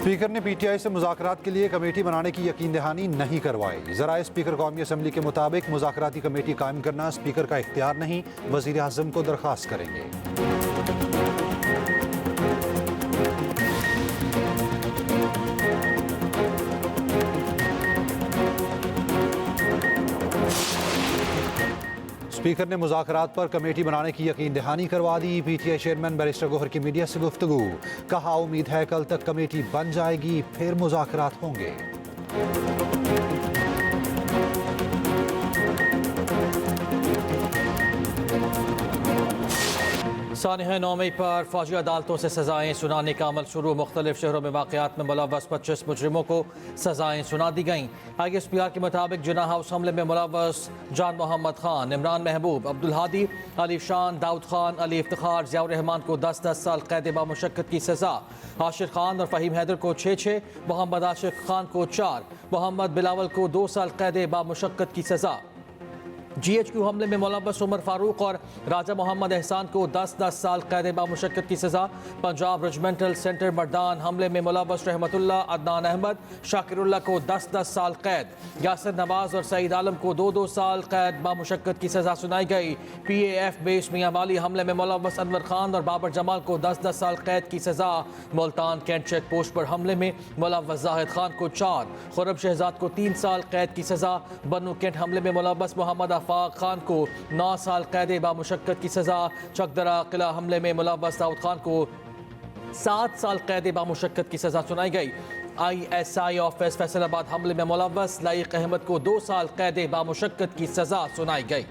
Speaker ने PTI से मुज़ाकरात के लिए कमेटी बनाने की यकीन दहानी नहीं करवाई। ज़राए स्पीकर कौमी असम्बली के मुताबिक मुज़ाकराती कमेटी कायम करना स्पीकर का इख्तियार नहीं, वज़ीर आज़म को दरख्वास्त करेंगे। स्पीकर ने मुज़ाकरात पर कमेटी बनाने की यकीन दहानी करवा दी। पीटीआई चेयरमैन बैरिस्टर गौहर की मीडिया से गुफ्तगू, कहा उम्मीद है कल तक कमेटी बन जाएगी, फिर मुज़ाकरात होंगे। सानिया 9 मई पर फौजी अदालतों से सजाएं सुनाने का अमल शुरू। मुख्तलिफ शहरों में वाक़यात में मुलव्वस 25 मुजरिमों को सजाएं सुना दी गईं। ISPR के मुताबिक जिन्ना हाउस हमले में मुलव्वस जान मोहम्मद खान, इमरान महबूब, अब्दुल हादी, अली शान, दाऊद खान, अली इफ्तिखार, ज़ियाउर रहमान को 10-10 साल कैद बामुशक्कत की सज़ा, आशिर खान और फ़हीम हैदर को 6-6, मोहम्मद आशिक खान को 4, मोहम्मद बिलावल को 2 साल कैद बामुशक्कत की सज़ा। GHQ हमले में मुलव्वस उमर फारूक और राजा मोहम्मद एहसान को 10-10 साल कैद बामुशक्कत की सज़ा। पंजाब रेजिमेंटल सेंटर मर्दान हमले में मुलव्वस रहमतुल्लाह, अदनान अहमद, शाकिरुल्लाह को 10-10 साल कैद, यासिर नवाज और सईद आलम को 2-2 साल कैद बामुशक्कत की सज़ा सुनाई गई। PAF बेस मियां वाली हमले में मुलव्वस अनवर खान और बाबर जमाल को 10-10 साल कैद की सज़ा। मुल्तान कैंट चेक पोस्ट पर हमले में मुलव्वस जाहिद खान को 4, खुरब शहजाद को 3 साल कैद की सज़ा। बन्नू कैंट हमले में मुलव्वस मोहम्मद फाक खान को 9 साल कैद बामुशक्कत की सज़ा। चकदरा किला हमले में मुलव्वस दाऊद खान को 7 साल कैद बामुशक्कत की सज़ा सुनाई गई। ISI ऑफिस फैसलाबाद हमले में मुलव्वस लाइक अहमद को 2 साल कैद बामुशक्कत की सज़ा सुनाई गई।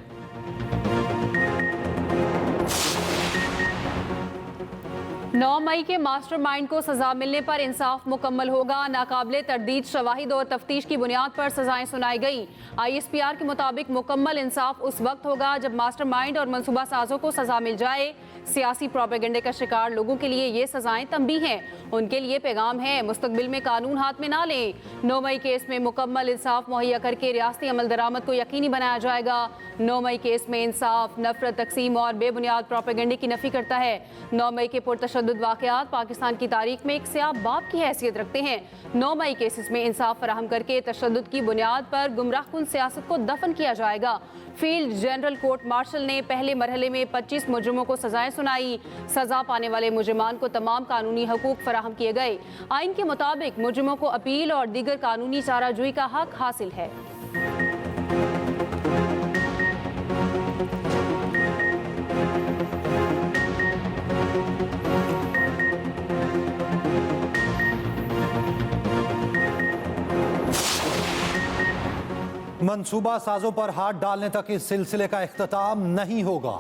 9 मई के मास्टरमाइंड को सजा मिलने पर इंसाफ मुकम्मल होगा। नाकाबिले तरदीद शवाहिद और तफ्तीश की बुनियाद पर सजाएं सुनाई गई। ISPR के मुताबिक मुकम्मल इंसाफ उस वक्त होगा जब मास्टरमाइंड और मनसूबा साजों को सजा मिल जाए। सियासी प्रोपेगेंडे का शिकार लोगों के लिए ये सजाएं तंबीह हैं, उनके लिए पैगाम है, मुस्तकबिल में कानून हाथ में ना लें। 9 मई केस में मुकम्मल इंसाफ मुहैया करके रियासती अमल दरामद को यकीनी बनाया जाएगा। 9 मई केस में इंसाफ नफरत, तकसीम और बेबुनियाद प्रोपेगेंडे की नफी करता है। 9 मई के पुरतशद्दुद वाक़यात पाकिस्तान की तारीख में एक स्याह बाब की हैसियत रखते हैं। 9 मई केसेस में इंसाफ फराहम करके तशद्दुद की बुनियाद पर गुमराहकुन सियासत को दफन किया जाएगा। फील्ड जनरल कोर्ट मार्शल ने पहले मरहले में 25 मुजरिमों को सजाएं सुनाई। सजा पाने वाले मुजरिमान को तमाम कानूनी हकूक फराहम किए गए। आइन के मुताबिक मुजरिमों को अपील और दीगर कानूनी चाराजोई का हक हासिल है। मंसूबा साजों पर हाथ डालने तक इस सिलसिले का इख्तिताम नहीं होगा।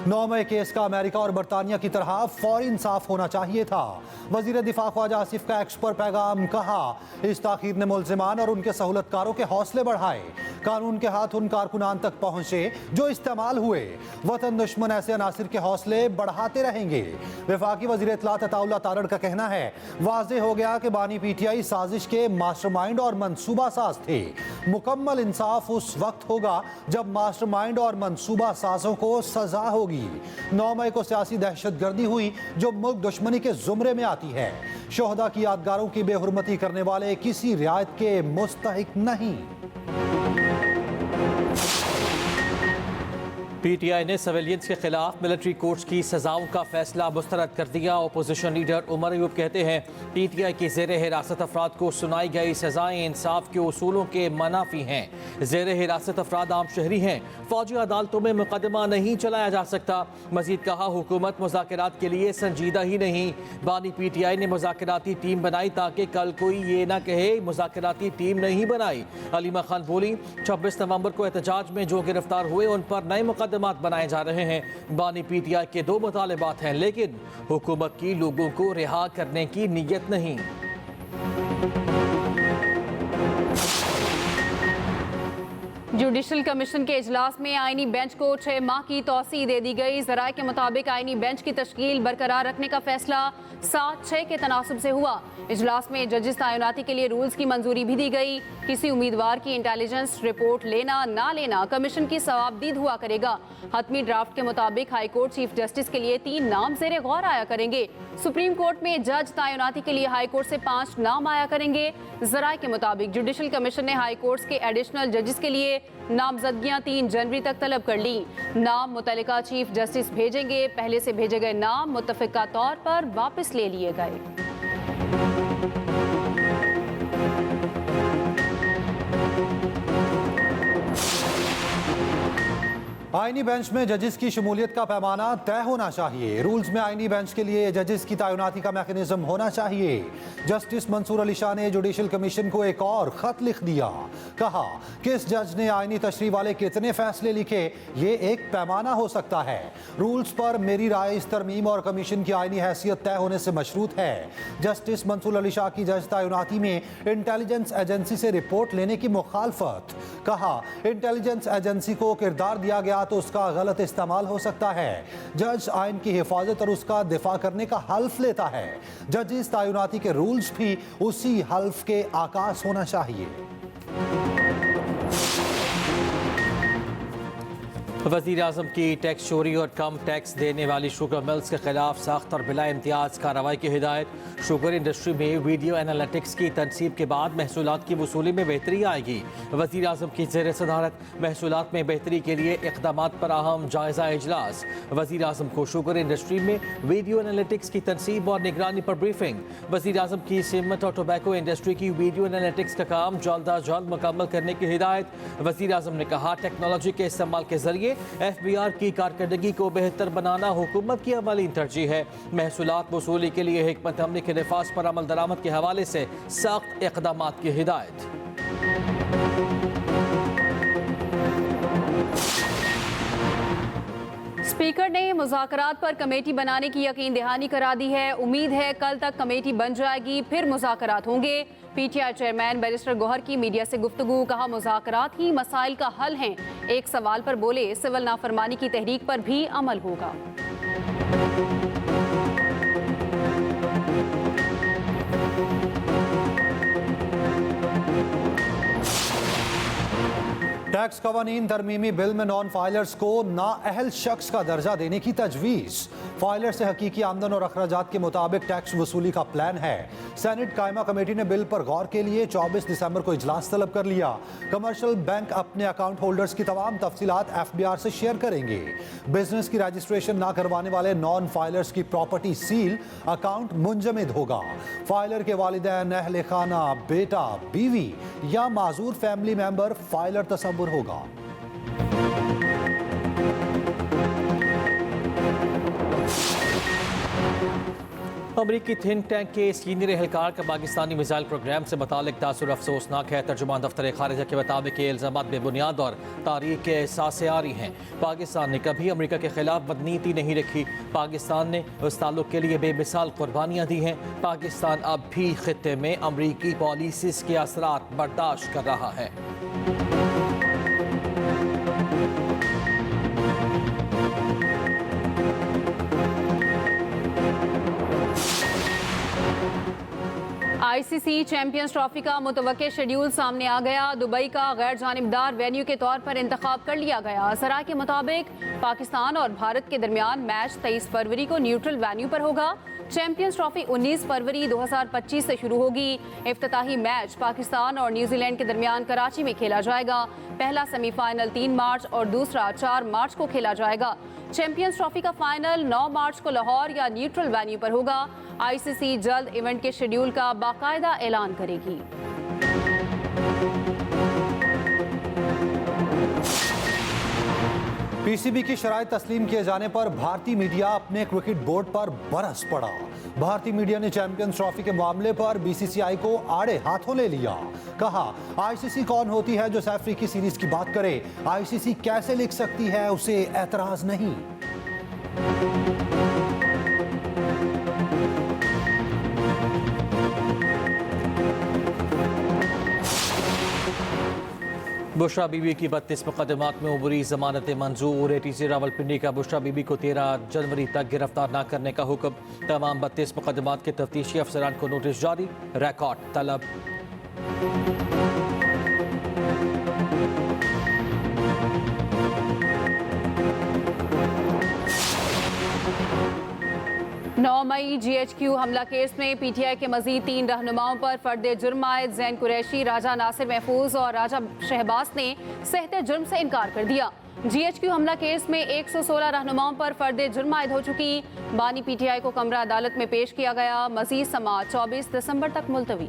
9 मई केस का अमेरिका और बरतानिया की तरह फौरी इंसाफ होना चाहिए था। वजीर दिफा ख्वाजा आसिफ का एक्स पर पैगाम, कहा इस ताखीर ने मुल्जिमान और उनके सहूलतकारों के हौसले बढ़ाए। कानून के हाथ उन कारकुनान तक पहुंचे जो इस्तेमाल हुए। वतन दुश्मन ऐसे अनासिर के हौसले बढ़ाते रहेंगे। वफाकी वजीर इत्तलात अताउल्लाह तारड़ का कहना है, वाज़ेह हो गया कि बानी PTI साजिश के मास्टरमाइंड और मंसूबा साज थे। मुकम्मल इंसाफ उस वक्त होगा जब मास्टरमाइंड और मंसूबा साजों को सजा होगी। 9 मई को सियासी दहशतगर्दी हुई जो मुल्क दुश्मनी के जुमरे में आती है। शोहदा की यादगारों की बेहुरमती करने वाले किसी रियायत के मुस्तहिक नहीं। PTI ने सिविलियंस के खिलाफ मिलिट्री कोर्ट्स की सजाओं का फैसला मुस्तरद कर दिया। अपोजिशन लीडर उमर अयूब कहते हैं PTI की ज़ेर हिरासत अफराद को सुनाई गई सजाएं इंसाफ के उसूलों के मनाफी हैं। ज़ेर हिरासत अफराद आम शहरी हैं, फौजी अदालतों में मुकदमा नहीं चलाया जा सकता। मजीद कहा हुकूमत मुज़ाकरात के लिए संजीदा ही नहीं। बानी PTI ने मुज़ाकराती टीम बनाई ताकि कल कोई ये ना कहे मुज़ाकराती टीम नहीं बनाई। अलीमा खान बोली, 26 नवंबर को एहतजाज में जो गिरफ्तार हुए उन पर नए मुकदमात बनाए जा रहे हैं। बानी PTI के 2 मुतालिबात हैं, लेकिन हुकूमत की लोगों को रिहा करने की नीयत नहीं। जुडिशल कमीशन के इजलास में आईनी बेंच को 6 माह की तौसी दे दी गई। जराये के मुताबिक आईनी बेंच की तश्कील बरकरार रखने का फैसला 7-6 के तनासुब से हुआ। इजलास में जजिस तैनाती के लिए रूल्स की मंजूरी भी दी गई। किसी उम्मीदवार की इंटेलिजेंस रिपोर्ट लेना ना लेना कमीशन की सवाबदीद हुआ करेगा। हतमी ड्राफ्ट के मुताबिक हाई कोर्ट चीफ जस्टिस के लिए 3 नाम ज़ेरे गौर आया करेंगे। सुप्रीम कोर्ट में जज तैनाती के लिए हाई कोर्ट से 5 नाम आया करेंगे। जराये के मुताबिक जुडिशल कमीशन ने हाई कोर्ट्स के एडिशनल जजेस के लिए नामजदगियां 3 जनवरी तक तलब कर ली। नाम मुतल्लिका चीफ जस्टिस भेजेंगे। पहले से भेजे गए नाम मुत्तफिका तौर पर वापस ले लिए गए। आईनी बेंच में जजेस की शमूलियत का पैमाना तय होना चाहिए। रूल्स में आईनी बेंच के लिए जजेस की तैनाती का मैकेनिज्म होना चाहिए। जस्टिस मंसूर अली शाह ने जुडिशल कमीशन को एक और खत लिख दिया। कहा किस जज ने आईनी तशरीह वाले कितने फैसले लिखे, ये एक पैमाना हो सकता है। रूल्स पर मेरी राय इस तरमीम और कमीशन की आईनी हैसियत तय होने से मशरूत है। जस्टिस मंसूर अली शाह की जज तैनाती में इंटेलिजेंस एजेंसी से रिपोर्ट लेने की मुखालफत। कहा इंटेलिजेंस एजेंसी को किरदार दिया गया तो उसका गलत इस्तेमाल हो सकता है। जज आइन की हिफाजत और उसका दिफा करने का हल्फ लेता है। जजिस तैनाती के रूल्स भी उसी हल्फ के आकाश होना चाहिए। वज़ीर आज़म की टैक्स चोरी और कम टैक्स देने वाली शुगर मिल्स के खिलाफ सख्त और बिला इम्तियाज़ कार्रवाई की हिदायत। शुगर इंडस्ट्री में वीडियो एनालिटिक्स की तनसीब के बाद महसूलात की वसूली में बेहतरी आएगी। वज़ीर आज़म की ज़ेर सदारत महसूलात में बेहतरी के लिए इक़दामात पर अहम जायज़ा इजलास। वज़ीर आज़म को शुगर इंडस्ट्री में वीडियो एनालिटिक्स की तनसीब और निगरानी पर ब्रीफिंग। वज़ीर आज़म की सीमेंट और टोबैको इंडस्ट्री की वीडियो एनालिटिक्स का काम जल्द अज जल्द मुकम्मल करने की हिदायत। वज़ीर आज़म ने कहा टेक्नोलॉजी के इस्तेमाल के जरिए FBR की कारकर्दगी को बेहतर बनाना हुकूमत की अमली तरजीह है। महसूलात वसूली के लिए हिकमत अमली के नफाज पर अमल दरामद के हवाले से सख्त इक़दामात की हिदायत। स्पीकर ने मुज़ाकरात पर कमेटी बनाने की यकीन दहानी करा दी है। उम्मीद है कल तक कमेटी बन जाएगी, फिर मुज़ाकरात होंगे। PTI चेयरमैन बैरिस्टर गौहर की मीडिया से गुफ्तगू। कहा मुज़ाकरात ही मसाइल का हल हैं। एक सवाल पर बोले सिविल नाफरमानी की तहरीक पर भी अमल होगा। टैक्स कवानीन तरमीमी बिल में नॉन फाइलर्स को नाअहल शख्स का दर्जा देने की तजवीज़। फाइलर से हकीकी आमदन और अखराजात के मुताबिक टैक्स वसूली का प्लान है। सेनेट कायमा कमेटी ने बिल पर गौर के लिए 24 दिसंबर को इजलास तलब कर लिया। कमर्शियल बैंक अपने अकाउंट होल्डर्स की तमाम तफसीलात FBR से शेयर करेंगे। बिजनेस की रजिस्ट्रेशन ना करवाने वाले नॉन फाइलर्स की प्रॉपर्टी सील, अकाउंट मुंजमद होगा। फाइलर के वालिदैन, अहले खाना, बेटा, बीवी या माजूर फैमिली मेंबर फाइलर तस्वुर होगा। अमरीकी थिंक टैंक के सीनियर एहलकार का पाकिस्तानी मिसाइल प्रोग्राम से मुतालिक तासुर अफसोसनाक है। तर्जुमान दफ्तर खारिजा के मुताबिक ये इल्ज़ामात बेबुनियाद और तारीख के एहसास से आ रही हैं। पाकिस्तान ने कभी अमरीका के खिलाफ बदनीति नहीं रखी। पाकिस्तान ने उस ताल्लुक के लिए बेमिसाल कुर्बानियाँ दी हैं। पाकिस्तान अब भी खित्ते में अमरीकी पॉलिसीज़ के असरात बर्दाश्त कर रहा है। ICC चैंपियंस ट्रॉफी का मुतवक्के शेड्यूल सामने आ गया। दुबई का गैर जानिबदार वेन्यू के तौर पर इंतखाब कर लिया गया। सरा के मुताबिक पाकिस्तान और भारत के दरमियान मैच 23 फरवरी को न्यूट्रल वेन्यू पर होगा। चैंपियंस ट्रॉफी 19 फरवरी 2025 से शुरू होगी। इफ्तिताही मैच पाकिस्तान और न्यूजीलैंड के दरमियान कराची में खेला जाएगा। पहला सेमीफाइनल 3 मार्च और दूसरा 4 मार्च को खेला जाएगा। चैंपियंस ट्रॉफी का फाइनल 9 मार्च को लाहौर या न्यूट्रल वेन्यू पर होगा। ICC जल्द इवेंट के शेड्यूल का बाकायदा ऐलान करेगी। PCB की शराइत तस्लीम किए जाने पर भारतीय मीडिया अपने क्रिकेट बोर्ड पर बरस पड़ा। भारतीय मीडिया ने चैंपियंस ट्रॉफी के मामले पर BCCI को आड़े हाथों ले लिया। कहा ICC कौन होती है जो सैफ अफ्रीदी सीरीज की बात करे। ICC कैसे लिख सकती है, उसे एतराज नहीं। बुशरा बीबी की 32 मुकदमात में उबरी जमानत मंजूर। ATC रावलपिंडी का बुशरा बीबी को 13 जनवरी तक गिरफ्तार न करने का हुक्म। तमाम 32 मुकदमात के तफ्तीशी अफसरान को नोटिस जारी, रिकॉर्ड तलब। नौ मई GHQ हमला केस में PTI के मजीद 3 रहनुमाओं पर फर्द जुर्म आयद जैन कुरैशी, राजा नासिर महफूज और राजा शहबाज ने सहते जुर्म से इनकार कर दिया। GHQ हमला केस में 116 रहनुमाओं पर फर्द जुर्म आयद हो चुकी। बानी PTI को कमरा अदालत में पेश किया गया। मजीद समाअत 24 दिसंबर तक मुलतवी।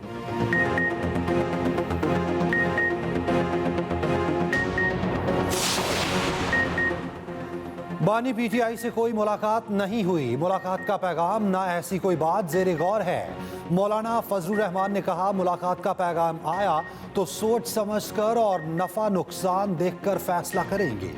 बानी PTI से कोई मुलाकात नहीं हुई। मुलाकात का पैगाम ना ऐसी कोई बात ज़ेरे गौर है। मौलाना फजलुर रहमान ने कहा, मुलाकात का पैगाम आया तो सोच समझकर और नफा नुकसान देखकर फैसला करेंगे।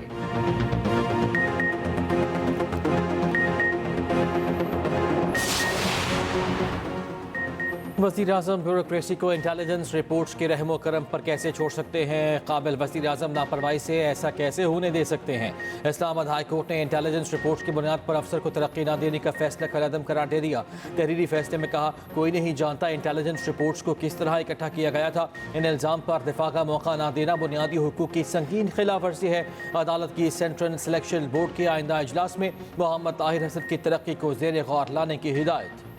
वज़ीर आज़म ब्यूरोक्रेसी को इंटेलिजेंस रिपोर्ट्स के रहमो करम पर कैसे छोड़ सकते हैं? काबिल वज़ीर आज़म लापरवाही से ऐसा कैसे होने दे सकते हैं? इस्लामाबाद हाई कोर्ट ने इंटेलिजेंस रिपोर्ट्स की बुनियाद पर अफसर को तरक्की न देने का फैसला कलअदम करार दे दिया। तहरीरी फैसले में कहा, कोई नहीं जानता इंटेलिजेंस रिपोर्ट्स को किस तरह इकट्ठा किया गया था। इन इल्ज़ाम पर दिफा का मौका न देना बुनियादी हुकूक की संगीन खिलाफ वर्जी है। अदालत की सेंट्रल सिलेक्शन बोर्ड के आइंदा इजलास में मोहम्मद ताहिर हसन की तरक्की को ज़ेर गौर लाने की हिदायत।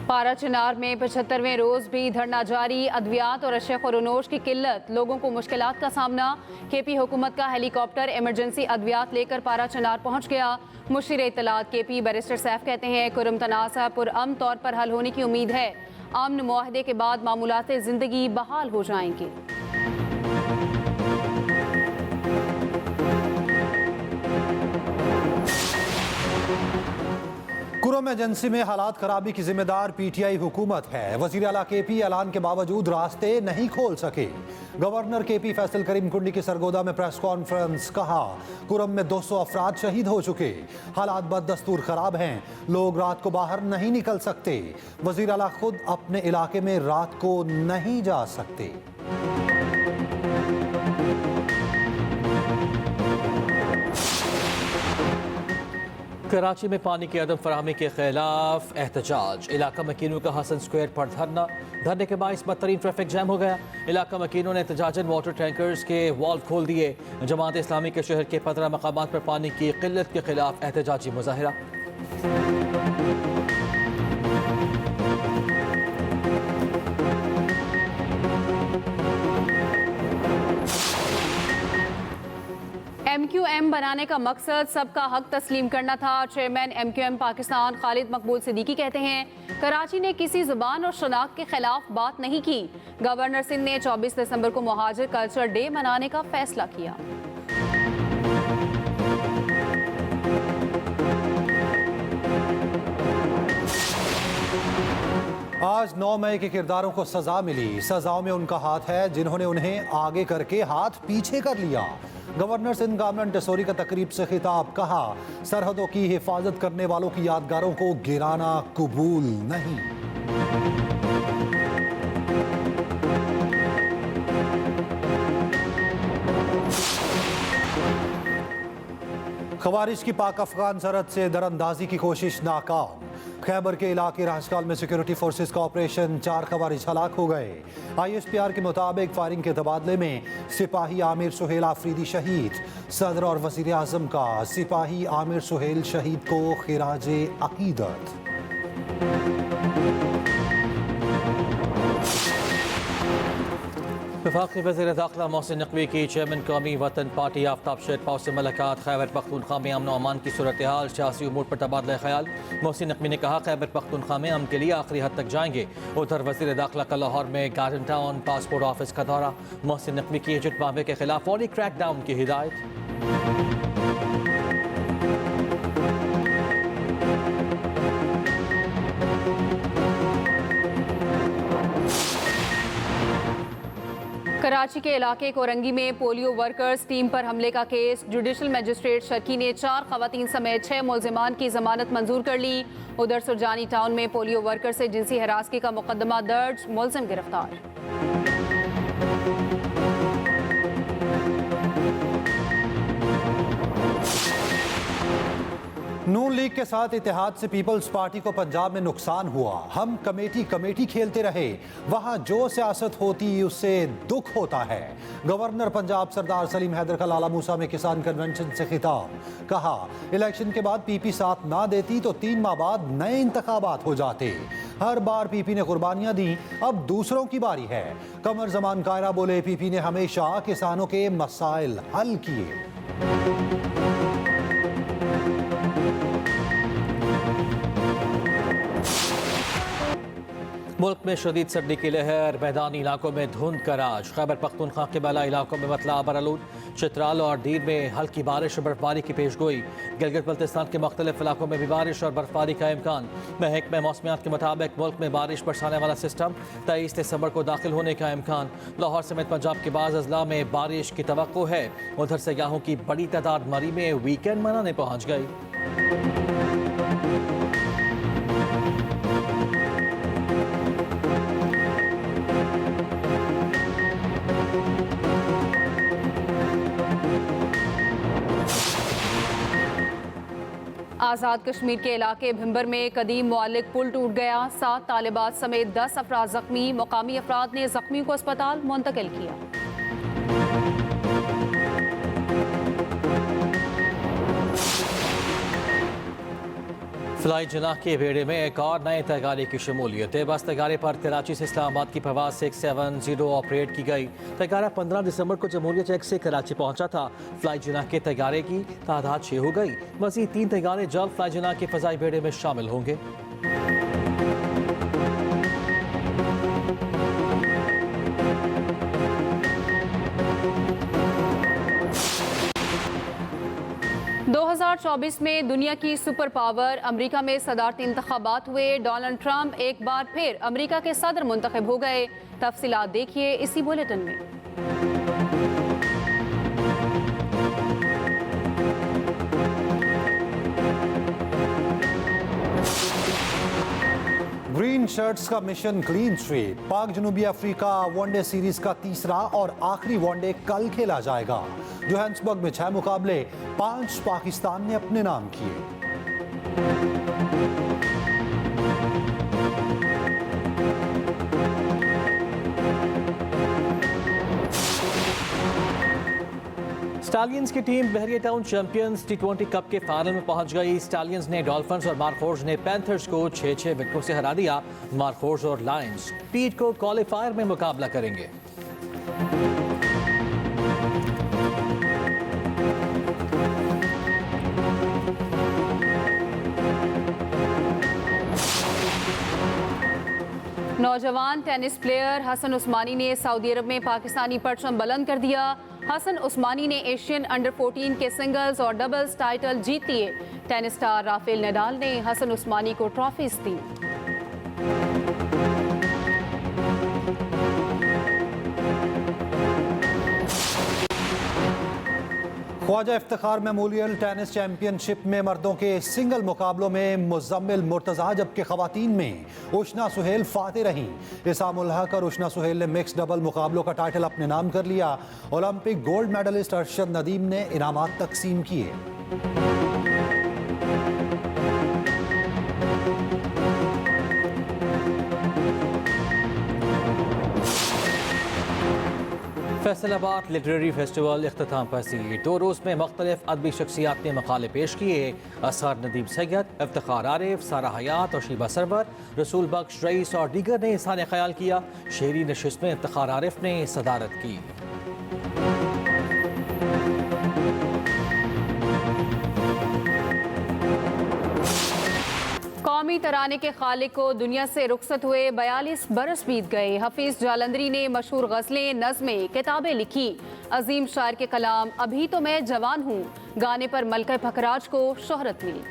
पारा चिनार में 75वें रोज भी धरना जारी। अद्वियात और अशय खुरोनोश की किल्लत, लोगों को मुश्किलात का सामना। KP हुकूमत का हेलीकॉप्टर इमरजेंसी अद्वियात लेकर पारा चिनार पहुंच गया। मुशीर इत्तलात KP बैरिस्टर सैफ कहते हैं, कुरम तनाज़ा पुरअमन तौर पर हल होने की उम्मीद है। अमन मुआहदे के बाद मामूलात जिंदगी बहाल हो जाएंगे। कुरम एजेंसी में हालात खराबी की जिम्मेदार PTI हुकूमत है। वजीर आला KP ऐलान के बावजूद रास्ते नहीं खोल सके। गवर्नर KP फैसल करीम कुंडी की सरगोदा में प्रेस कॉन्फ्रेंस, कहा कुरम में 200 अफराद शहीद हो चुके। हालात बददस्तूर खराब हैं, लोग रात को बाहर नहीं निकल सकते। वजीर आला खुद अपने इलाके में रात को नहीं जा सकते। कराची में पानी की अदम फराहमी के खिलाफ एहतजाज। इलाका मकीनों का हसन स्क्वायर पर धरने के बाइस बदतरीन ट्रैफिक जैम हो गया। इलाका मकीनों ने एहतजाजन वाटर टैंकर्स के वाल्व खोल दिए। जमात इस्लामी के शहर के 15 मकामात पर पानी की किल्लत के खिलाफ एहतजाजी मुजाहिरा। MQM बनाने का मकसद सबका हक तस्लीम करना था। चेयरमैन MQM पाकिस्तान खालिद मकबूल सिद्दीकी कहते हैं, कराची ने किसी जुबान और शनाख्त के खिलाफ बात नहीं की। गवर्नर सिंध ने 24 दिसंबर को मुहाजिर कल्चर डे मनाने का फैसला किया। आज 9 मई के किरदारों को सजा मिली। सजाओं में उनका हाथ है जिन्होंने उन्हें आगे करके हाथ पीछे कर लिया। गवर्नर सिंध गवर्नमेंट टेसोरी का तकरीब से खिताब, कहा सरहदों की हिफाजत करने वालों की यादगारों को गिराना कबूल नहीं। खवारिज की पाक अफगान सरहद से दरअंदाजी की कोशिश नाकाम। खैबर के इलाके राजकाल में सिक्योरिटी फोर्सेस का ऑपरेशन, 4 खवारिज हलाक हो गए। ISPR के मुताबिक फायरिंग के तबादले में सिपाही आमिर सुहेल आफरीदी शहीद। सदर और वजीर आजम का सिपाही आमिर सुहेल शहीद को खिराजे अकीदत। वफाकी वज़ीर दाखिला मोहसिन नकवी की चेयरमैन कौमी वतन पार्टी आफ्ताब शेरपाव से मुलाकात। खैबर पख्तूनख्वा में अमन अमान की सूरत हाल, सियासी उमूर पर तबादला ख्याल। मोहसिन नकवी ने कहा खैबर पख्तूनख्वा में अमन के लिए आखिरी हद तक जाएंगे। उधर वज़ीर दाखिला का लाहौर में गार्डन टाउन पासपोर्ट ऑफिस का दौरा। मोहसिन नकवी की एजेंट मामले के खिलाफ फौरी क्रैक डाउन की हिदायत। कराची के इलाके कोरंगी में पोलियो वर्कर्स टीम पर हमले का केस। जुडिशल मजिस्ट्रेट शर्की ने 4 खवातीन समेत 6 मुलजिमान की जमानत मंजूर कर ली। उधर सुरजानी टाउन में पोलियो वर्कर से जिनसी हरासगी का मुकदमा दर्ज, मुलजिम गिरफ्तार। नून लीग के साथ इत्तेहाद से पीपल्स पार्टी को पंजाब में नुकसान हुआ। हम कमेटी खेलते रहे, वहां जो सियासत होती उससे दुख होता है। गवर्नर पंजाब सरदार सलीम हैदर का लाला मूसा में किसान कन्वेंशन से खिताब। कहा, इलेक्शन के बाद पीपी साथ ना देती तो 3 माह बाद नए इंतखाबात हो जाते। हर बार पीपी ने कुर्बानियां दी, अब दूसरों की बारी है। कमर जमान कायरा बोले, पीपी ने हमेशा किसानों के मसाइल हल किए। मुल्क में शदीद सर्दी की लहर, मैदानी इलाकों में धुंध का राज। खैबर पख्तूनख्वा के बाला इलाकों में मतला बरलूद, चित्राल और दीर में हल्की बारिश और बर्फबारी की पेशगोई। गिलगित बल्तिस्तान के मुख्तलिफ इलाकों में भी बारिश और बर्फबारी का इम्कान। महकमा मौसमियात के मुताबिक मुल्क में बारिश बरसाने वाला सिस्टम 23 दिसंबर को दाखिल होने का इम्कान। लाहौर समेत पंजाब के बाज़ अजला में बारिश की तवक्को है। उधर सयाहों की बड़ी तादाद मरी में वीकेंड मनाने पहुँच गई। आज़ाद कश्मीर के इलाके भिम्बर में कदीम मुअल्लिक पुल टूट गया। 7 तालिबात समेत 10 अफराद जख्मी। मुकामी अफराद ने जख्मियों को अस्पताल मुंतकिल किया। फ्लाई जनाह के बेड़े में एक और नए तैयारी की शमूलियत है। बस तैयारे पर कराची से इस्लामाबाद की प्रवास 670 ऑपरेट की गई। तैयारा 15 दिसंबर को जमहूरिया चेक से कराची पहुंचा था। फ्लाई जनाह के तैयारे की तादाद 6 हो गई। मज़ीद 3 तैयारे जल्द फ्लाई जनाह के फ़ज़ाई बेड़े में शामिल होंगे। दो 2024 में दुनिया की सुपर पावर अमेरिका में सदारती इंतखाबात हुए। डोनाल्ड ट्रंप एक बार फिर अमेरिका के सदर मुंतखब हो गए। तफसीलात देखिए इसी बुलेटिन में। ग्रीन शर्ट्स का मिशन क्लीन स्वीप। पाक जनूबी अफ्रीका वनडे सीरीज का तीसरा और आखिरी वनडे कल खेला जाएगा। जोहान्सबर्ग में 6 मुकाबले 5 पाकिस्तान ने अपने नाम किए। 'स्टालियंस की टीम बहरिया टाउन चैंपियंस T20 कप के फाइनल में पहुंच गई। स्टालियंस ने डॉल्फिन्स और मार्कोर्स ने पैंथर्स को 6-6 विकेटों से हरा दिया। मार्कोर्स और लायंस पीट को क्वालिफायर में मुकाबला करेंगे। नौजवान टेनिस प्लेयर हसन उस्मानी ने सऊदी अरब में पाकिस्तानी परचम बुलंद कर दिया। हसन उस्मानी ने एशियन अंडर 14 के सिंगल्स और डबल्स टाइटल जीत लिए। टेनिस स्टार राफेल नडाल ने हसन उस्मानी को ट्रॉफीज दी। Khwaja Iftikhar memorial tennis championship में मर्दों के सिंगल मुकाबलों में मुज़म्मिल मुर्तज़ा, जबकि ख़वातीन में उशना सुहेल फाते रहीं। इसामुल हक और उशना सुहेल ने मिक्स डबल मुकाबलों का टाइटल अपने नाम कर लिया। Olympic gold medallist Arshad Nadeem ने इनामात तकसीम किए। फैसलाबाद लिटरेरी फेस्टिवल इख्तिताम पसीर। 2 रोज़ में मुख्तलिफ अदबी शख्सियात ने मकाले पेश किए। असर नदीम सैयद, इफ्तिखार आरिफ, सारा हयात और शीबा सरवर, रसूल बख्श रईस और दीगर ने इज़हार ख्याल किया। शेरी नशिस्त में इफ्तिखार आरिफ ने सदारत की। कौमी तराने के खालिक को दुनिया से रुखसत हुए 42 बरस बीत गए। हफीज जालंधरी ने मशहूर गज़लें, नज़में, किताबें लिखी। अजीम शायर के कलाम अभी तो मैं जवान हूँ गाने पर मलका फखराज को शोहरत मिली।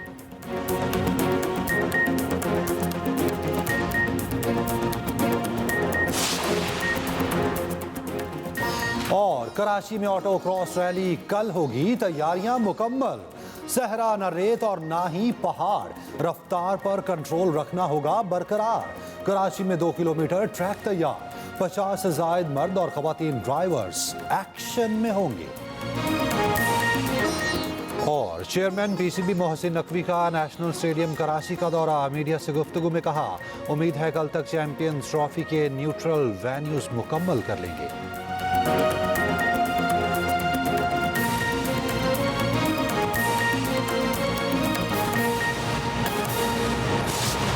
कराची में ऑटो क्रॉस रैली कल होगी, तैयारियां मुकम्मल। सहरा न रेत और ना ही पहाड़, रफ्तार पर कंट्रोल रखना होगा बरकरार। कराची में 2 किलोमीटर ट्रैक तैयार, 50 से जायद मर्द और खवातीन ड्राइवर्स एक्शन में होंगे। और चेयरमैन पीसीबी मोहसिन नकवी का नेशनल स्टेडियम कराची का दौरा, मीडिया से गुफ्तगू में कहा उम्मीद है कल तक चैंपियंस ट्रॉफी के न्यूट्रल वेन्यूज मुकम्मल कर लेंगे।